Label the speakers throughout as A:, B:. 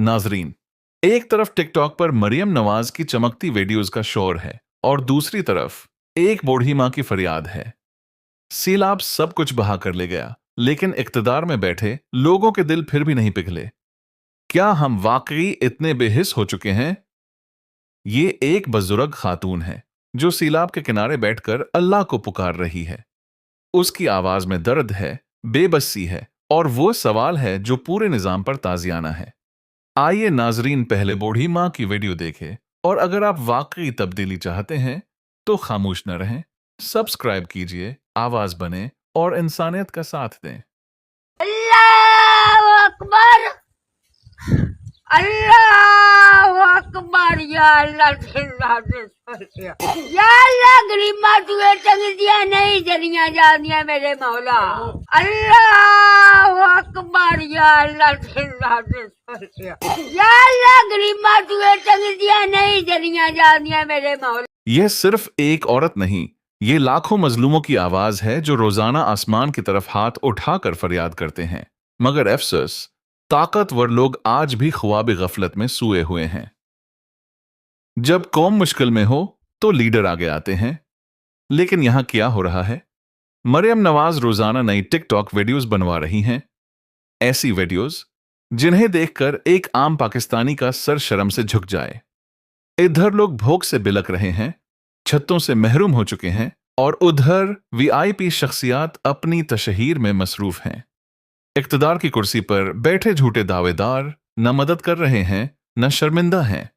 A: नाजरीन, एक तरफ टिकटॉक पर मरियम नवाज की चमकती वीडियोस का शोर है और दूसरी तरफ एक बूढ़ी मां की फरियाद है। सैलाब सब कुछ बहा कर ले गया, लेकिन इक्तदार में बैठे लोगों के दिल फिर भी नहीं पिघले। क्या हम वाकई इतने बेहिस हो चुके हैं? ये एक बुजुर्ग खातून है जो सैलाब के किनारे बैठकर अल्लाह को पुकार रही है। उसकी आवाज में दर्द है, बेबसी है और वो सवाल है जो पूरे निजाम पर ताजियाना है। आइए नाजरीन, पहले बूढ़ी माँ की वीडियो देखें और अगर आप वाकई तब्दीली चाहते हैं तो खामोश न रहें, सब्सक्राइब कीजिए, आवाज बने और इंसानियत का साथ दें।
B: अल्लाहु अकबर, अल्लाहु अकबर। या अल्लाह जिंदा दे सोचिया, या अल्लाह गरीबा तुए तंगिया नहीं जरिया जानिया मेरे मौला। अल्लाहु अकबर, या अल्लाह जिंदा दे सोचिया, या अल्लाह गरीबा तुए तंगिया नहीं जरिया जानिया मेरे मौला।
A: यह सिर्फ एक औरत नहीं, ये लाखों मजलूमों की आवाज है जो रोजाना आसमान की तरफ हाथ उठाकर फरियाद करते हैं। मगर अफसोस, ताकतवर लोग आज भी ख्वाब गफलत में सोए हुए हैं। जब कौम मुश्किल में हो तो लीडर आगे आते हैं, लेकिन यहां क्या हो रहा है? मरियम नवाज रोजाना नई टिकटॉक वीडियोस बनवा रही हैं। ऐसी वीडियोस जिन्हें देखकर एक आम पाकिस्तानी का सर शर्म से झुक जाए। इधर लोग भूख से बिलक रहे हैं, छत्तों से महरूम हो चुके हैं और उधर वीआईपी शख्सियात अपनी तशहीर में मसरूफ हैं। इक्तदार की कुर्सी पर बैठे झूठे दावेदार न मदद कर रहे हैं न शर्मिंदा हैं।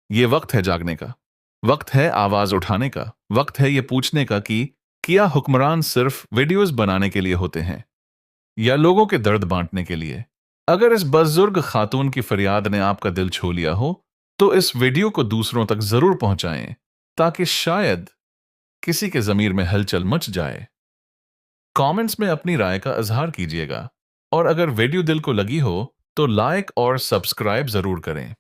A: ये वक्त है जागने का, वक्त है आवाज उठाने का, वक्त है ये पूछने का कि क्या हुक्मरान सिर्फ वीडियोस बनाने के लिए होते हैं या लोगों के दर्द बांटने के लिए? अगर इस बुजुर्ग खातून की फरियाद ने आपका दिल छू लिया हो तो इस वीडियो को दूसरों तक जरूर पहुंचाएं, ताकि शायद किसी के जमीर में हलचल मच जाए। कमेंट्स में अपनी राय का इजहार कीजिएगा और अगर वीडियो दिल को लगी हो तो लाइक और सब्सक्राइब जरूर करें।